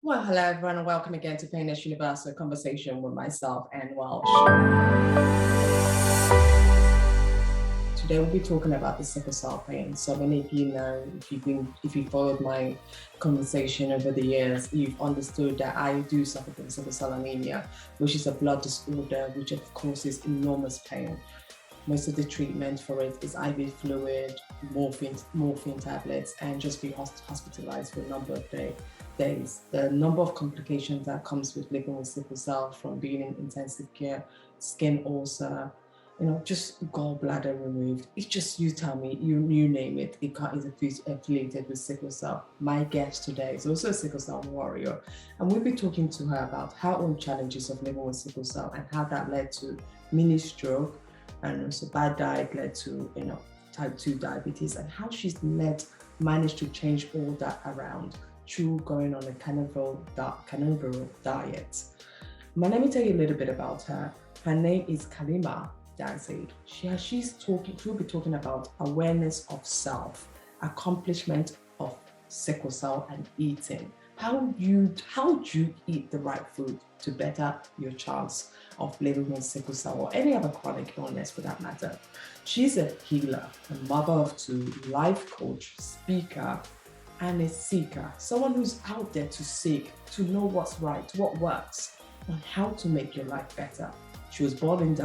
Well, hello everyone, and welcome again to Painless Universal Conversation with myself and Welsh. Today we'll be talking about the sickle cell pain. So many of you know, if you followed my conversation over the years, you've understood that I do suffer from sickle cell anemia, which is a blood disorder which of course is enormous pain. Most of the treatment for it is IV fluid, morphine tablets, and just be hospitalized for a number of days. The number of complications that comes with living with sickle cell, from being in intensive care, skin ulcer, just gallbladder removed. It's just, you tell me, you name it, is affiliated with sickle cell. My guest today is also a sickle cell warrior, and we'll be talking to her about her own challenges of living with sickle cell and how that led to mini stroke, and also bad diet led to type 2 diabetes, and how she's managed to change all that around through going on a carnivore diet. Let me tell you a little bit about her. Her name is Kalima Dancia. She'll be talking about awareness of self, accomplishment of sickle cell, and eating. How do you eat the right food to better your chance of living with sickle cell or any other chronic illness for that matter. She's a healer, a mother of 2, life coach, speaker, and a seeker, someone who's out there to seek, to know what's right, what works, and how to make your life better. She was born in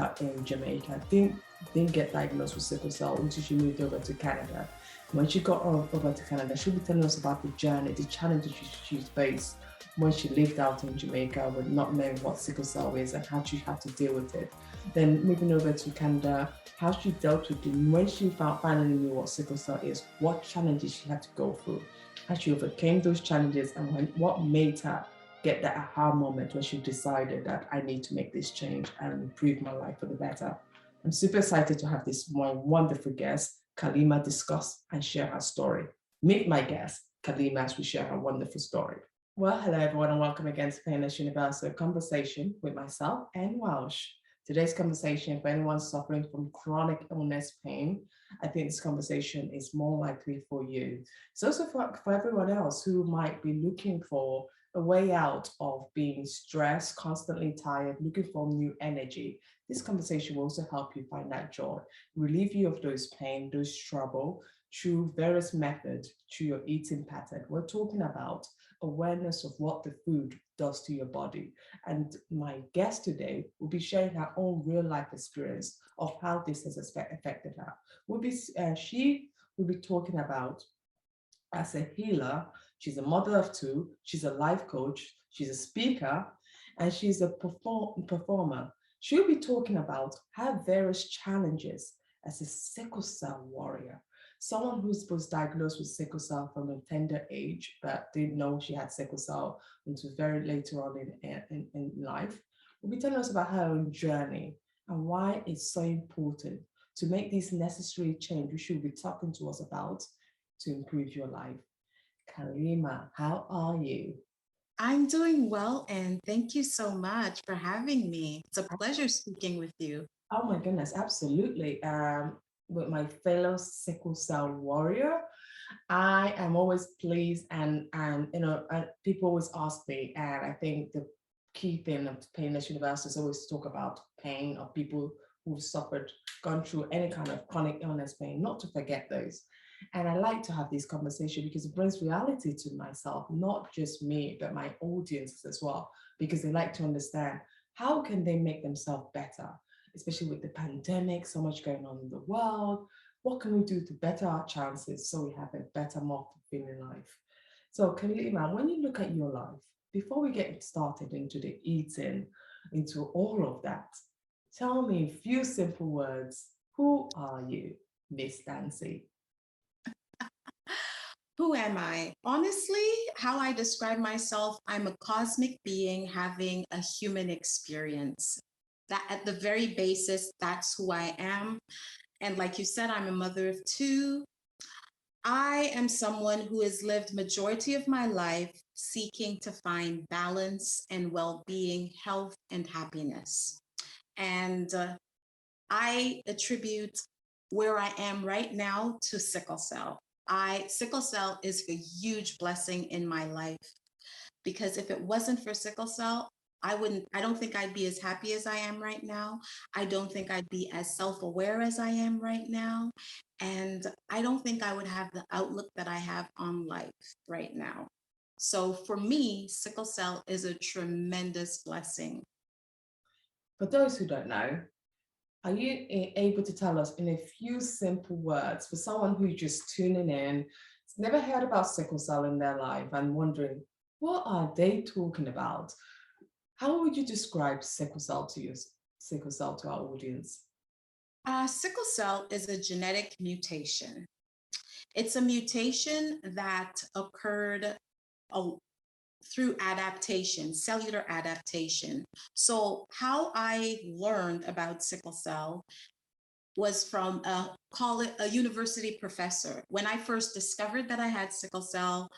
Jamaica, didn't get diagnosed with sickle cell until she moved over to Canada. When she got over to Canada, she'll be telling us about the journey, the challenges she's faced when she lived out in Jamaica with not knowing what sickle cell is and how she had to deal with it. Then moving over to Canada, how she dealt with it when she finally knew what sickle cell is, what challenges she had to go through, how she overcame those challenges, and what made her get that aha moment when she decided that I need to make this change and improve my life for the better. I'm super excited to have this wonderful guest, Kalima, discuss and share her story. Meet my guest, Kalima, as we share her wonderful story. Well, hello everyone, and welcome again to Painless Universal Conversation with myself and Welsh. Today's conversation, if anyone's suffering from chronic illness pain, I think this conversation is more likely for you. It's also for everyone else who might be looking for a way out of being stressed, constantly tired, looking for new energy. This conversation will also help you find that joy, relieve you of those pain, those trouble, through various methods, through your eating pattern. We're talking about awareness of what the food does to your body. And my guest today will be sharing her own real life experience of how this has affected her. She will be talking about, as a healer, she's a mother of 2, she's a life coach, she's a speaker, and she's a performer. She'll be talking about her various challenges as a sickle cell warrior, someone who was diagnosed with sickle cell from a tender age, but didn't know she had sickle cell until very later on in life. Will be telling us about her own journey and why it's so important to make these necessary changes, which she'll be talking to us about, to improve your life. Kalima, how are you? I'm doing well, and thank you so much for having me. It's a pleasure speaking with you. Oh my goodness, absolutely. With my fellow sickle cell warrior, I am always pleased, and people always ask me, and I think the key thing of Painless Universe is always talk about pain of people who've gone through any kind of chronic illness pain, not to forget those. And I like to have this conversation because it brings reality to myself, not just me, but my audiences as well, because they like to understand how can they make themselves better, especially with the pandemic, so much going on in the world. What can we do to better our chances so we have a better, more fulfilling life? So, Kalima, when you look at your life, before we get started into the eating, into all of that, tell me a few simple words. Who are you, Miss Dancy? Who am I? Honestly, how I describe myself, I'm a cosmic being having a human experience. That at the very basis, that's who I am. And like you said, I'm a mother of 2. I am someone who has lived majority of my life seeking to find balance and well-being, health and happiness. And I attribute where I am right now to sickle cell. Sickle cell is a huge blessing in my life. because if it wasn't for sickle cell, I don't think I'd be as happy as I am right now. I don't think I'd be as self-aware as I am right now. And I don't think I would have the outlook that I have on life right now. So for me, sickle cell is a tremendous blessing. For those who don't know, are you able to tell us in a few simple words for someone who's just tuning in, has never heard about sickle cell in their life and wondering, what are they talking about? How would you describe sickle cell to our audience? Sickle cell is a genetic mutation. It's a mutation that occurred uh, through adaptation, cellular adaptation. So, how I learned about sickle cell was from a university professor. When I first discovered that I had sickle cell,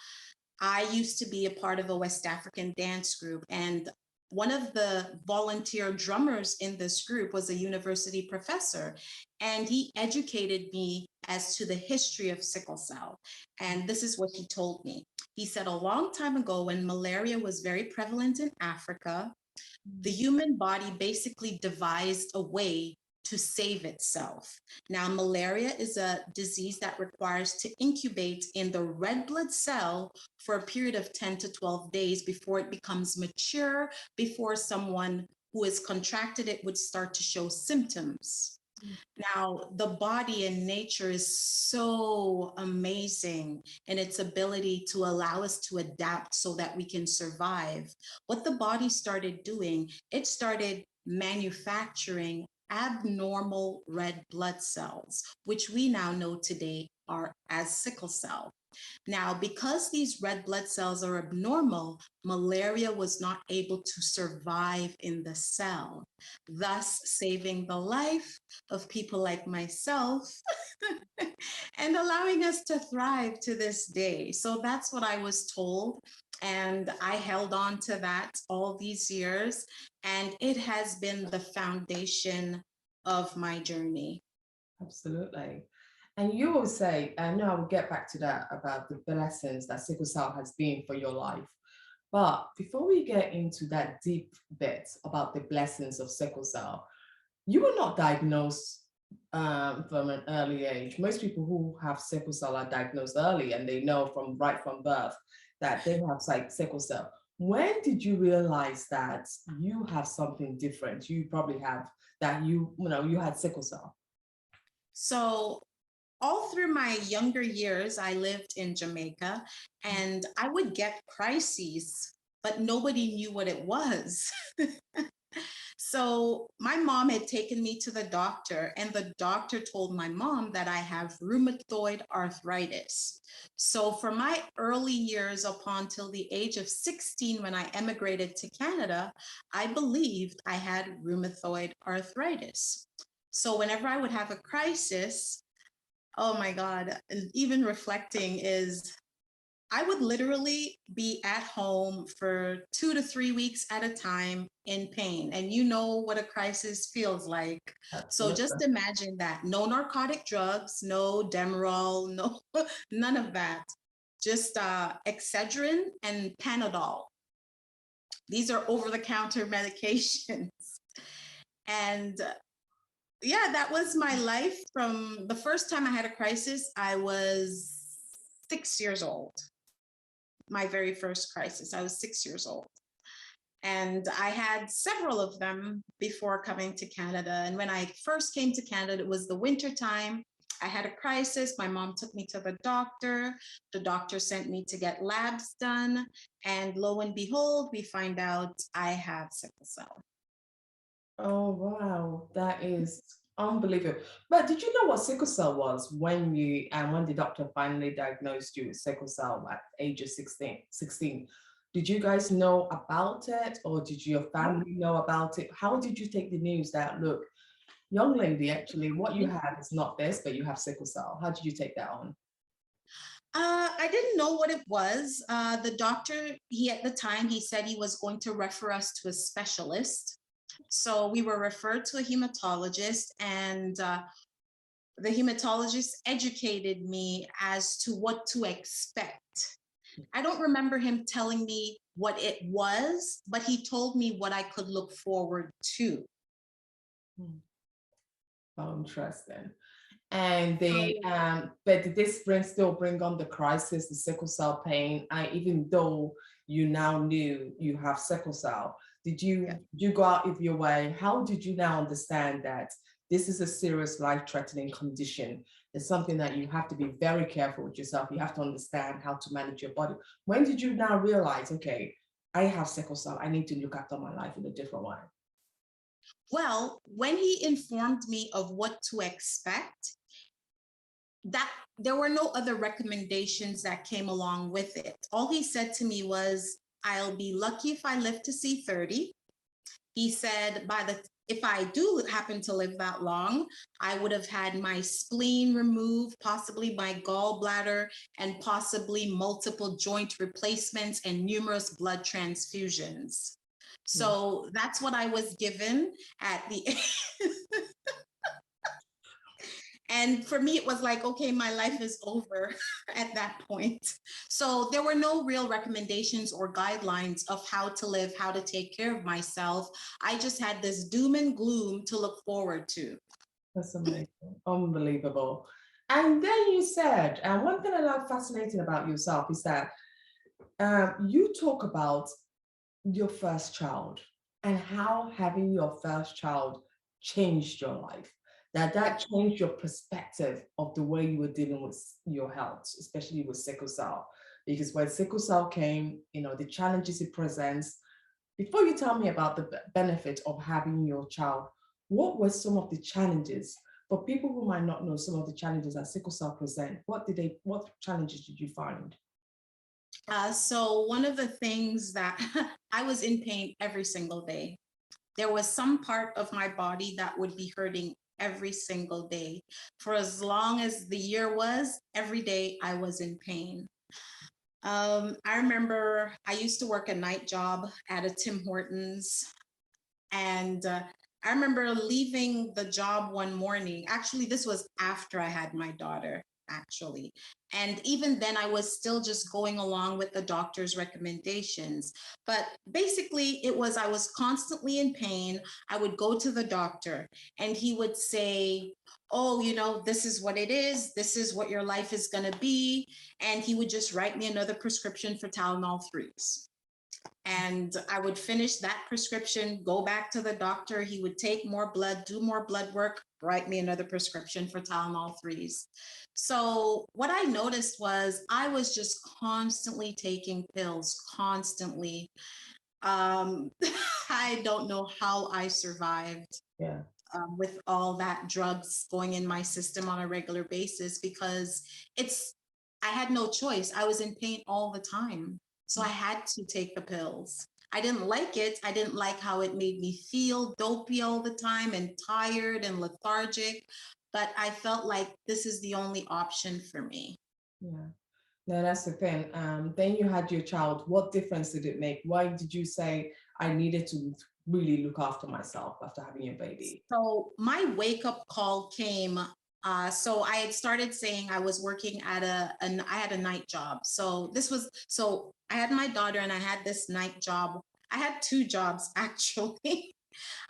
I used to be a part of a West African dance group, and one of the volunteer drummers in this group was a university professor, and he educated me as to the history of sickle cell. And this is what he told me. He said a long time ago, when malaria was very prevalent in Africa, the human body basically devised a way to save itself. Now, malaria is a disease that requires to incubate in the red blood cell for a period of 10 to 12 days before it becomes mature, before someone who has contracted it would start to show symptoms. Now, the body in nature is so amazing in its ability to allow us to adapt so that we can survive. What the body started doing, it started manufacturing abnormal red blood cells, which we now know today are as sickle cell. Now, because these red blood cells are abnormal, malaria was not able to survive in the cell, thus saving the life of people like myself and allowing us to thrive to this day. So that's what I was told. And I held on to that all these years. And it has been the foundation of my journey. Absolutely. And you will say, I know I will get back to that about the blessings that sickle cell has been for your life. But before we get into that deep bit about the blessings of sickle cell, you were not diagnosed from an early age. Most people who have sickle cell are diagnosed early and they know from right from birth that they have sickle cell. When did you realize that you have something different? You probably have that you had sickle cell. So all through my younger years, I lived in Jamaica and I would get crises, but nobody knew what it was. So my mom had taken me to the doctor, and the doctor told my mom that I have rheumatoid arthritis. So for my early years, up until the age of 16, when I emigrated to Canada, I believed I had rheumatoid arthritis. So whenever I would have a crisis, oh my God, and even reflecting is I would literally be at home for 2 to 3 weeks at a time in pain. And you know what a crisis feels like. So Absolutely. just imagine that. No narcotic drugs, no Demerol, no, none of that. Just Excedrin and Panadol. These are over-the-counter medications. And yeah, that was my life from the first time I had a crisis. I was 6 years old. My very first crisis. I was 6 years old. And I had several of them before coming to Canada. And when I first came to Canada, it was the winter time. I had a crisis. My mom took me to the doctor. The doctor sent me to get labs done. And lo and behold, we find out I have sickle cell. Oh wow, that is unbelievable. But did you know what sickle cell was when the doctor finally diagnosed you with sickle cell at age of 16? Did you guys know about it or did your family know about it? How did you take the news that look, young lady, actually what you have is not this, but you have sickle cell? How did you take that on? I didn't know what it was. The doctor, at the time, he said he was going to refer us to a specialist. So we were referred to a hematologist, and the hematologist educated me as to what to expect. I don't remember him telling me what it was, but he told me what I could look forward to. Hmm. Oh, interesting. And they, So, but did this still bring on the crisis, the sickle cell pain? Even though you now knew you have sickle cell, yeah. did you go out of your way? How did you now understand that this is a serious life-threatening condition? It's something that you have to be very careful with yourself. You have to understand how to manage your body. When did you now realize, okay, I have sickle cell, I need to look after my life in a different way? Well, when he informed me of what to expect, that there were no other recommendations that came along with it. All he said to me was, I'll be lucky if I live to see 30. He said, if I do happen to live that long, I would have had my spleen removed, possibly my gallbladder, and possibly multiple joint replacements and numerous blood transfusions. Yeah. So that's what I was given at the And for me, it was like, okay, my life is over at that point. So there were no real recommendations or guidelines of how to live, how to take care of myself. I just had this doom and gloom to look forward to. That's amazing. Unbelievable. And then you said, and one thing I like fascinating about yourself is that you talk about your first child and how having your first child changed your life. Yeah. That changed your perspective of the way you were dealing with your health, especially with sickle cell. Because when sickle cell came, the challenges it presents. Before you tell me about the benefit of having your child, what were some of the challenges for people who might not know some of the challenges that sickle cell present? What challenges did you find? So one of the things that I was in pain every single day. There was some part of my body that would be hurting every single day. For as long as the year was, every day I was in pain. I remember I used to work a night job at a Tim Hortons, and I remember leaving the job one morning. Actually, this was after I had my daughter, actually. And even then, I was still just going along with the doctor's recommendations. But basically, I was constantly in pain. I would go to the doctor, and he would say, oh, this is what it is. This is what your life is going to be. And he would just write me another prescription for Tylenol 3s. And I would finish that prescription, go back to the doctor. He would take more blood, do more blood work, write me another prescription for Tylenol 3s. So what I noticed was I was just constantly taking pills, constantly. Um, I don't know how I survived Yeah. with all that drugs going in my system on a regular basis because I had no choice. I was in pain all the time. So I had to take the pills. I didn't like it. I didn't like how it made me feel dopey all the time and tired and lethargic. But I felt like this is the only option for me. Yeah. No, that's the thing. Then you had your child. What difference did it make? Why did you say I needed to really look after myself after having your baby? So my wake up call came. So I had started saying I was working at I had a night job. So I had my daughter and I had this night job. I had two jobs actually.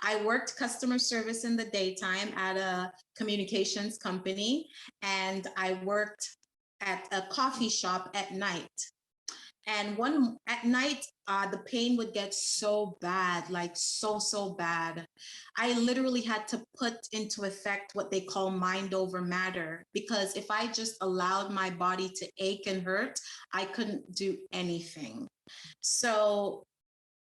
I worked customer service in the daytime at a communications company, and I worked at a coffee shop at night. And one at night, the pain would get so bad, like so bad. I literally had to put into effect what they call mind over matter, because if I just allowed my body to ache and hurt, I couldn't do anything. So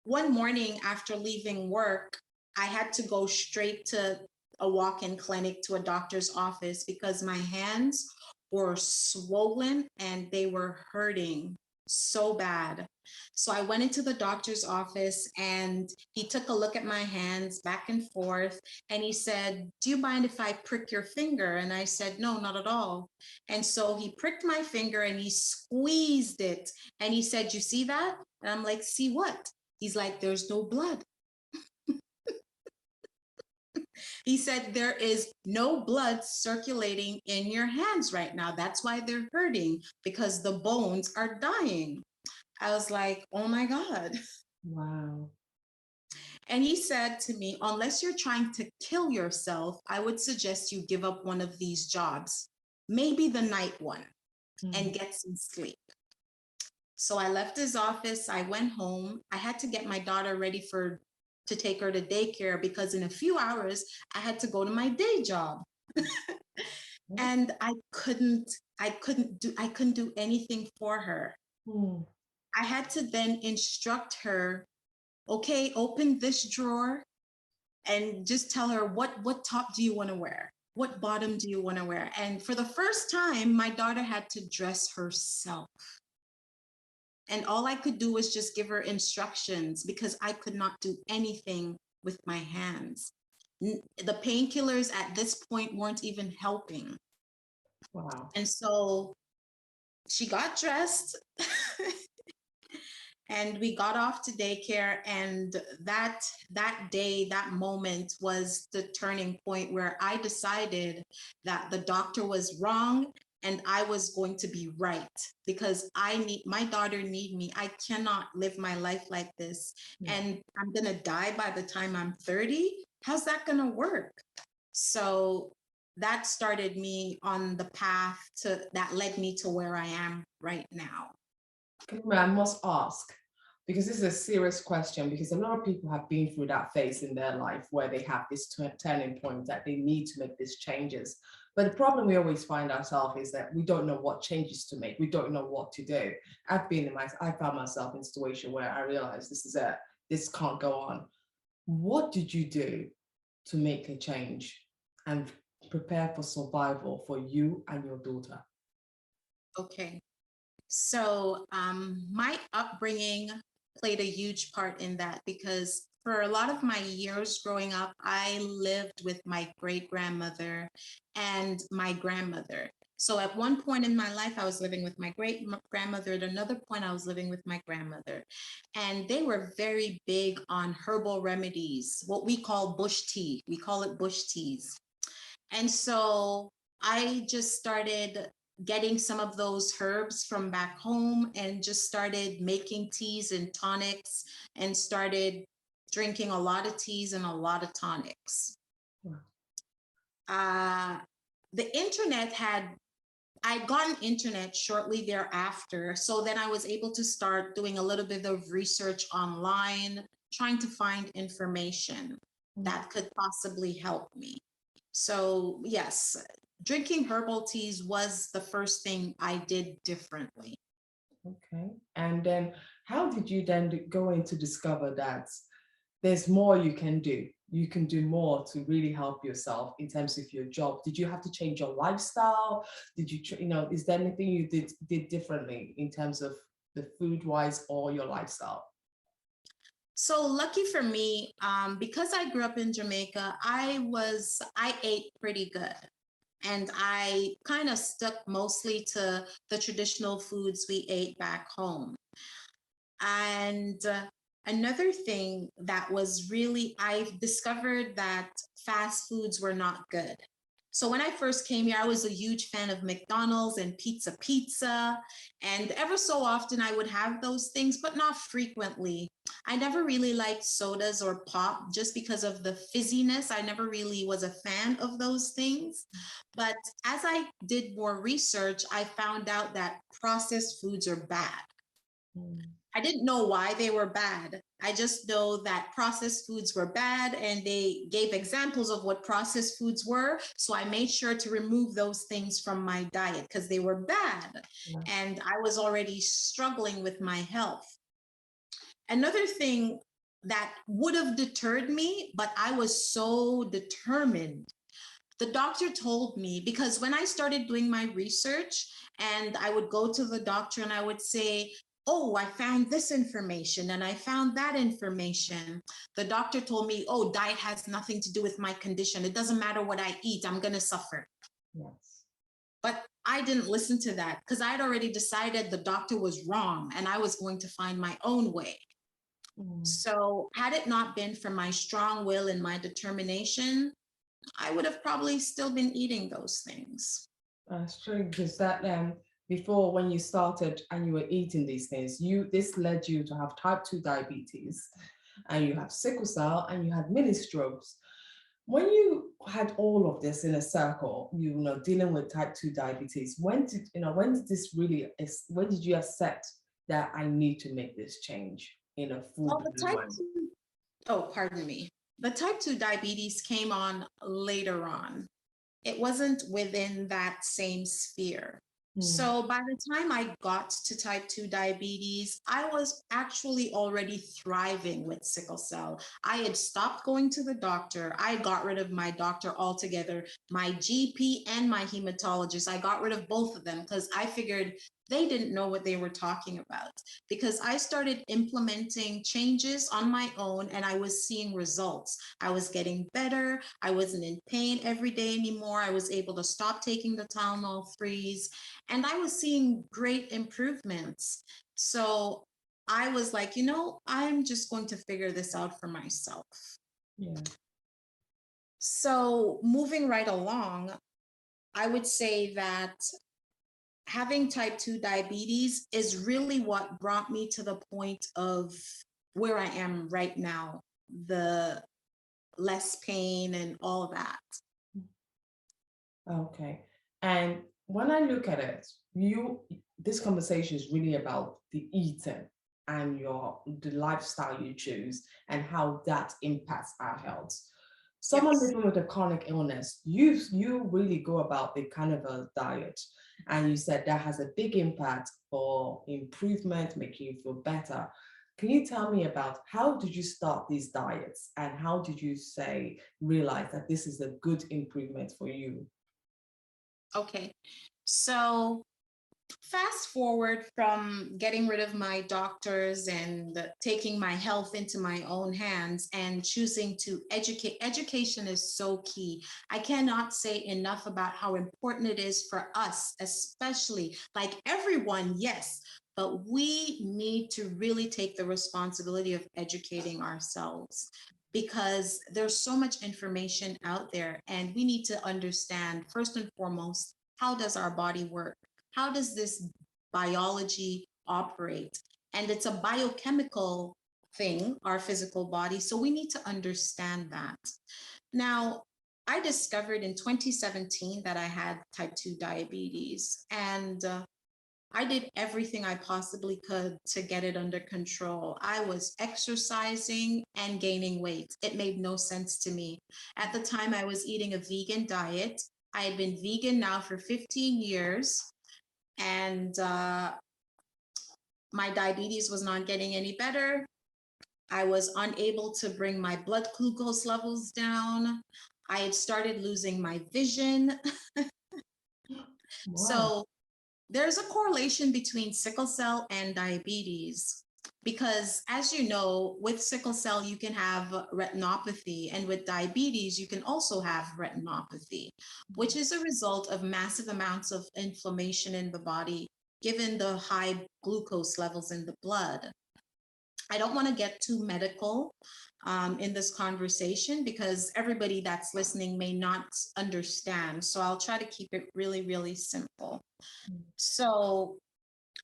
one morning after leaving work, I had to go straight to a walk-in clinic to a doctor's office because my hands were swollen and they were hurting so bad. So I went into the doctor's office and he took a look at my hands back and forth and he said, do you mind if I prick your finger? And I said, no, not at all. And so he pricked my finger and he squeezed it and he said, you see that? And I'm like, see what? He's like, there's no blood. He said, there is no blood circulating in your hands right now. That's why they're hurting, because the bones are dying. I was like, oh my God. Wow. And he said to me, unless you're trying to kill yourself, I would suggest you give up one of these jobs, maybe the night one, and get some sleep. So I left his office. I went home. I had to get my daughter ready to take her to daycare, because in a few hours I had to go to my day job. And I couldn't do anything for her. Mm. I had to then instruct her, okay, open this drawer and just tell her what top do you want to wear? What bottom do you want to wear? And for the first time, my daughter had to dress herself. And all I could do was just give her instructions, because I could not do anything with my hands. The painkillers at this point weren't even helping. Wow. And so she got dressed and we got off to daycare. And that day, that moment was the turning point where I decided that the doctor was wrong and I was going to be right, because my daughter need me. I cannot live my life like this. Yeah. And I'm going to die by the time I'm 30. How's that going to work? So that started me on the path that led me to where I am right now. I must ask, because this is a serious question, because a lot of people have been through that phase in their life where they have this turning point that they need to make these changes. But the problem we always find ourselves is that we don't know what changes to make. We don't know what to do. I found myself in a situation where I realized this can't go on. What did you do to make a change and prepare for survival for you and your daughter? Okay. So my upbringing played a huge part in that, because for a lot of my years growing up, I lived with my great grandmother and my grandmother. So at one point in my life, I was living with my great grandmother. At another point, I was living with my grandmother. And they were very big on herbal remedies, what we call bush tea. We call it bush teas. And so I just started getting some of those herbs from back home and just started making teas and tonics, and started drinking a lot of teas and a lot of tonics. The internet I got an internet shortly thereafter. So then I was able to start doing a little bit of research online, trying to find information that could possibly help me. So yes, drinking herbal teas was the first thing I did differently. Okay. And then how did you then go in to discover that there's more you can do? You can do more to really help yourself in terms of your job. Did you have to change your lifestyle? Did you, is there anything you did differently in terms of the food wise or your lifestyle? So lucky for me, because I grew up in Jamaica, I ate pretty good. And I kind of stuck mostly to the traditional foods we ate back home. And another thing that was really, I discovered that fast foods were not good. So when I first came here, I was a huge fan of McDonald's and pizza. And ever so often I would have those things, but not frequently. I never really liked sodas or pop just because of the fizziness. I never really was a fan of those things. But as I did more research, I found out that processed foods are bad. I didn't know why they were bad. I just know that processed foods were bad, and they gave examples of what processed foods were. So I made sure to remove those things from my diet because they were bad. Yeah. And I was already struggling with my health. Another thing that would have deterred me, but I was so determined. The doctor told me, because when I started doing my research and I would go to the doctor and I would say, oh, I found this information and I found that information. The doctor told me, oh, diet has nothing to do with my condition. It doesn't matter what I eat, I'm going to suffer. Yes. But I didn't listen to that because I'd already decided the doctor was wrong and I was going to find my own way. So had it not been for my strong will and my determination, I would have probably still been eating those things. That's true, because that before, when you started and you were eating these things, this led you to have type 2 diabetes, and you have sickle cell, and you had mini strokes. When you had all of this in a circle, dealing with type 2 diabetes, when did you accept that I need to make this change in a full Well, the blue type one? 2, oh, pardon me. The type 2 diabetes came on later on. It wasn't within that same sphere. Hmm. So by the time I got to type 2 diabetes, I was actually already thriving with sickle cell. I had stopped going to the doctor. I got rid of my doctor altogether, my GP and my hematologist. I got rid of both of them because I figured they didn't know what they were talking about, because I started implementing changes on my own and I was seeing results. I was getting better. I wasn't in pain every day anymore. I was able to stop taking the Tylenol 3s and I was seeing great improvements. So I was like, I'm just going to figure this out for myself. Yeah. So moving right along, I would say that having type 2 diabetes is really what brought me to the point of where I am right now, the less pain and all that. Okay. And when I look at it, this conversation is really about the eating and the lifestyle you choose and how that impacts our health. Someone Yes. living with a chronic illness, you really go about the carnivore diet, and you said that has a big impact for improvement, making you feel better. Can you tell me about how did you start these diets, and how did you realize that this is a good improvement for you? Okay. So fast forward from getting rid of my doctors and taking my health into my own hands and choosing to educate. Education is so key. I cannot say enough about how important it is for us, especially like everyone, yes, but we need to really take the responsibility of educating ourselves, because there's so much information out there and we need to understand, first and foremost, how does our body work? How does this biology operate? And it's a biochemical thing, our physical body. So we need to understand that. Now, I discovered in 2017 that I had type 2 diabetes, and I did everything I possibly could to get it under control. I was exercising and gaining weight. It made no sense to me. At the time, I was eating a vegan diet. I had been vegan now for 15 years, and my diabetes was not getting any better. I was unable to bring my blood glucose levels down. I had started losing my vision. Wow. So there's a correlation between sickle cell and diabetes, because as you know, with sickle cell, you can have retinopathy, and with diabetes, you can also have retinopathy, which is a result of massive amounts of inflammation in the body, given the high glucose levels in the blood. I don't want to get too medical in this conversation because everybody that's listening may not understand. So I'll try to keep it really, really simple. So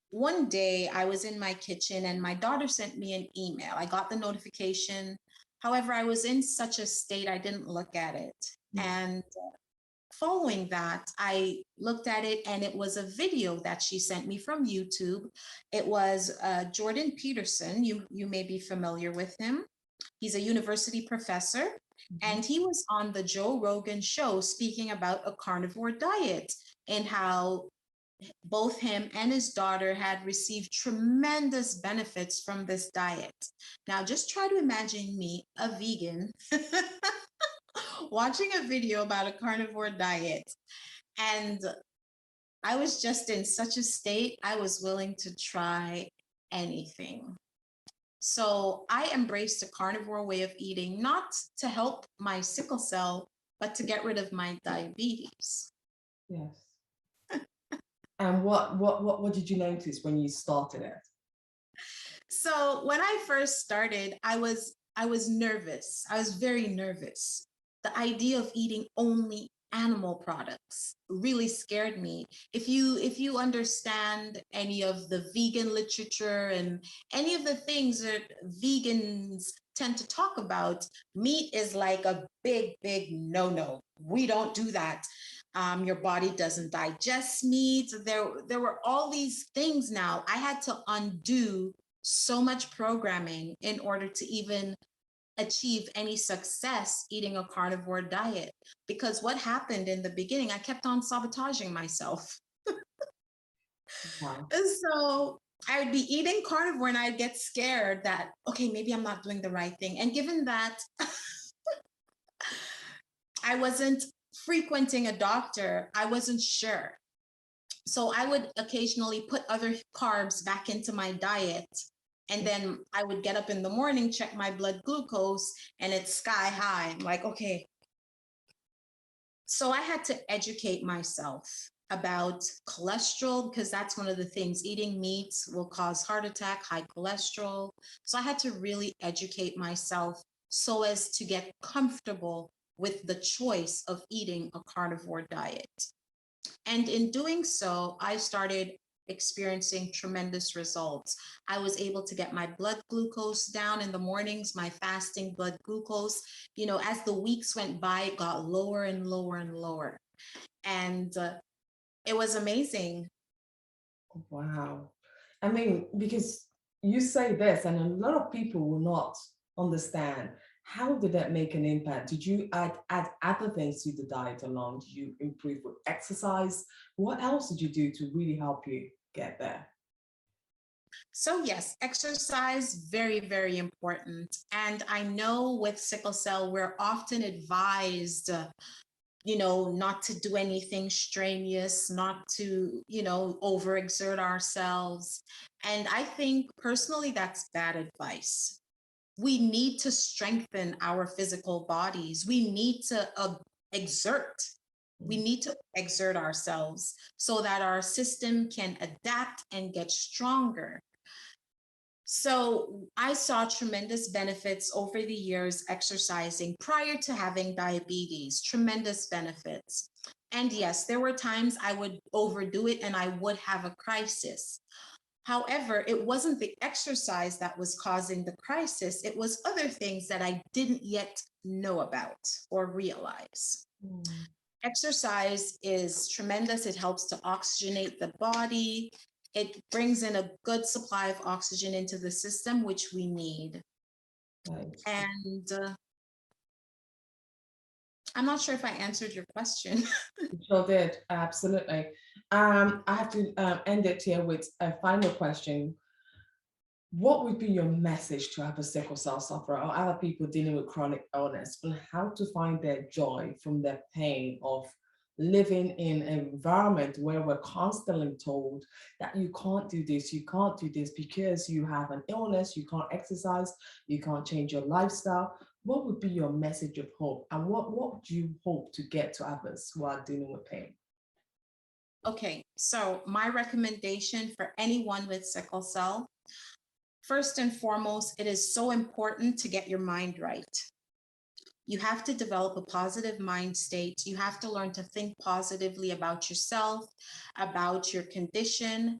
one day I was in my kitchen and my daughter sent me an email. I got the notification. However, I was in such a state, I didn't look at it. And following that, I looked at it and it was a video that she sent me from YouTube. It was Jordan Peterson. You may be familiar with him. He's a university professor, Mhm. and he was on the Joe Rogan show speaking about a carnivore diet and how both him and his daughter had received tremendous benefits from this diet. Now, just try to imagine me, a vegan, watching a video about a carnivore diet. And I was just in such a state, I was willing to try anything. So I embraced a carnivore way of eating, not to help my sickle cell, but to get rid of my diabetes. Yes. And what did you notice when you started it? So when I first started, I was nervous. I was very nervous. The idea of eating only animal products really scared me. If you understand any of the vegan literature and any of the things that vegans tend to talk about, meat is like a big no-no. We don't do that. Your body doesn't digest meat. There were all these things. Now I had to undo so much programming in order to even achieve any success eating a carnivore diet. Because what happened in the beginning, I kept on sabotaging myself. Wow. And so I would be eating carnivore and I'd get scared that, okay, maybe I'm not doing the right thing. And given that I wasn't frequenting a doctor, I wasn't sure. So I would occasionally put other carbs back into my diet. And then I would get up in the morning, check my blood glucose, and it's sky high. I'm like, okay. So I had to educate myself about cholesterol because that's one of the things. Eating meats will cause heart attack, high cholesterol. So I had to really educate myself so as to get comfortable with the choice of eating a carnivore diet. And in doing so, I started experiencing tremendous results. I was able to get my blood glucose down in the mornings, my fasting blood glucose. As the weeks went by, it got lower and lower and lower. And it was amazing. Wow. I mean, because you say this, and a lot of people will not understand. How did that make an impact? Did you add other things to the diet along? Did you improve with exercise? What else did you do to really help you get there? So, yes, exercise, very, very important. And I know with sickle cell, we're often advised not to do anything strenuous, not to, overexert ourselves. And I think personally, that's bad advice. We need to strengthen our physical bodies. We need to exert. We need to exert ourselves so that our system can adapt and get stronger. So I saw tremendous benefits over the years exercising prior to having diabetes, tremendous benefits. And yes, there were times I would overdo it and I would have a crisis. However, it wasn't the exercise that was causing the crisis, it was other things that I didn't yet know about or realize. Mm, Exercise is tremendous. It helps to oxygenate the body. It brings in a good supply of oxygen into the system, which we need. that is true. And I'm not sure if I answered your question. You sure did, absolutely. I have to end it here with a final question. What would be your message to other sickle cell sufferer or other people dealing with chronic illness on how to find their joy from the pain of living in an environment where we're constantly told that you can't do this, you can't do this because you have an illness, you can't exercise, you can't change your lifestyle? What would be your message of hope? And what do you hope to get to others who are dealing with pain? Okay, so my recommendation for anyone with sickle cell, first and foremost, it is so important to get your mind right. You have to develop a positive mind state. You have to learn to think positively about yourself, about your condition.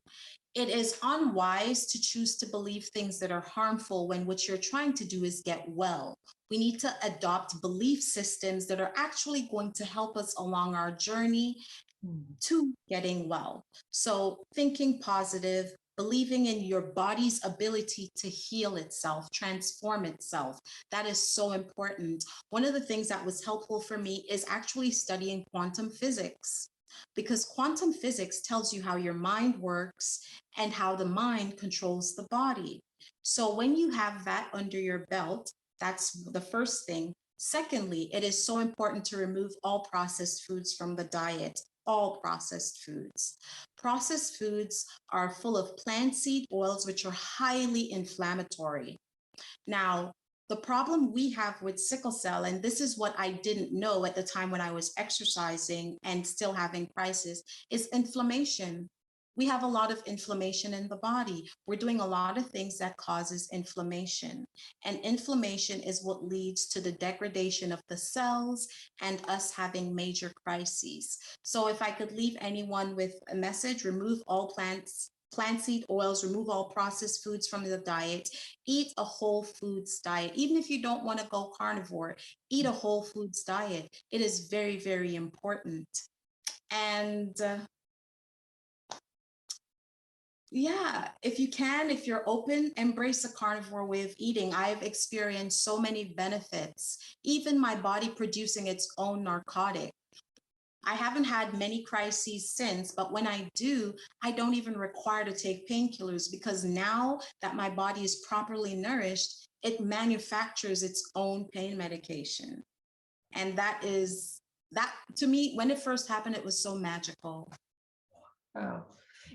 It is unwise to choose to believe things that are harmful when what you're trying to do is get well. We need to adopt belief systems that are actually going to help us along our journey Hmm, to getting well. So, thinking positive, believing in your body's ability to heal itself, transform itself, that is so important. One of the things that was helpful for me is actually studying quantum physics. Because quantum physics tells you how your mind works and how the mind controls the body. So, when you have that under your belt, that's the first thing. Secondly, it is so important to remove all processed foods from the diet, all processed foods. Processed foods are full of plant seed oils, which are highly inflammatory. Now, the problem we have with sickle cell, and this is what I didn't know at the time when I was exercising and still having crisis, is inflammation. we have a lot of inflammation in the body. We're doing a lot of things that causes inflammation. And inflammation is what leads to the degradation of the cells and us having major crises. So if I could leave anyone with a message, remove all plant seed oils, remove all processed foods from the diet, eat a whole foods diet. Even if you don't want to go carnivore, eat a whole foods diet. It is very, very important. And yeah, if you can, if you're open, embrace a carnivore way of eating. I've experienced so many benefits, even my body producing its own narcotic. I haven't had many crises since, but when I do, I don't even require to take painkillers because now that my body is properly nourished, it manufactures its own pain medication. And that to me, when it first happened, it was so magical. Wow.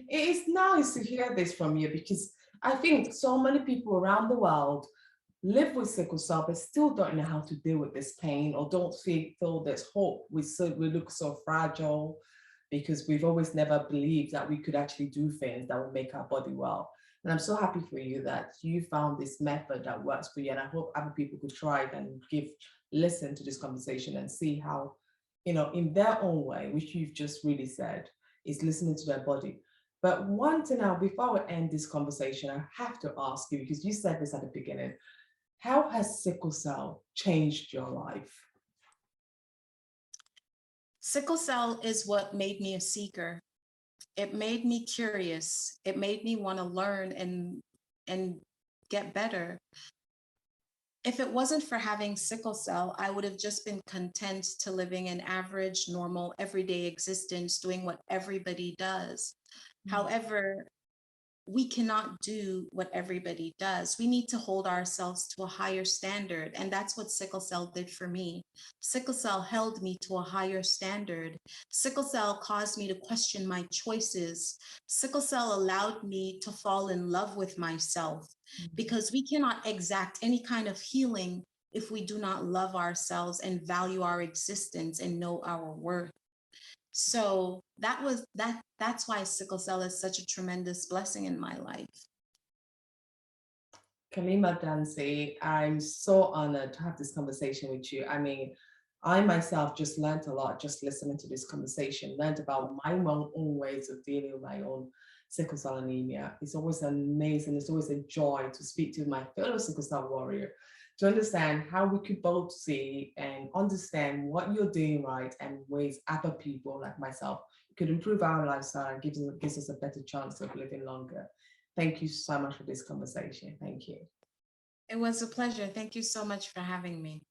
It is nice to hear this from you because I think so many people around the world live with sickle cell but still don't know how to deal with this pain or don't feel there's hope. We look so fragile because we've always never believed that we could actually do things that will make our body well. And I'm so happy for you that you found this method that works for you. And I hope other people could try it and listen to this conversation and see how, in their own way, which you've just really said, is listening to their body. But one thing now, before we end this conversation, I have to ask you, because you said this at the beginning, how has sickle cell changed your life? Sickle cell is what made me a seeker. It made me curious. It made me want to learn and get better. If it wasn't for having sickle cell, I would have just been content to living an average, normal, everyday existence, doing what everybody does. However, we cannot do what everybody does. We need to hold ourselves to a higher standard. And that's what sickle cell did for me. Sickle cell held me to a higher standard. Sickle cell caused me to question my choices. Sickle cell allowed me to fall in love with myself because we cannot exact any kind of healing if we do not love ourselves and value our existence and know our worth. So that's why sickle cell is such a tremendous blessing in my life. Kalima Dancy, I'm so honored to have this conversation with you. I mean, I myself just learned a lot just listening to this conversation, learned about my own ways of dealing with my own sickle cell anemia. It's always amazing. It's always a joy to speak to my fellow sickle cell warrior to understand how we could both see and understand what you're doing right and ways other people like myself could improve our lifestyle and gives us a better chance of living longer. Thank you so much for this conversation. Thank you. It was a pleasure. Thank you so much for having me.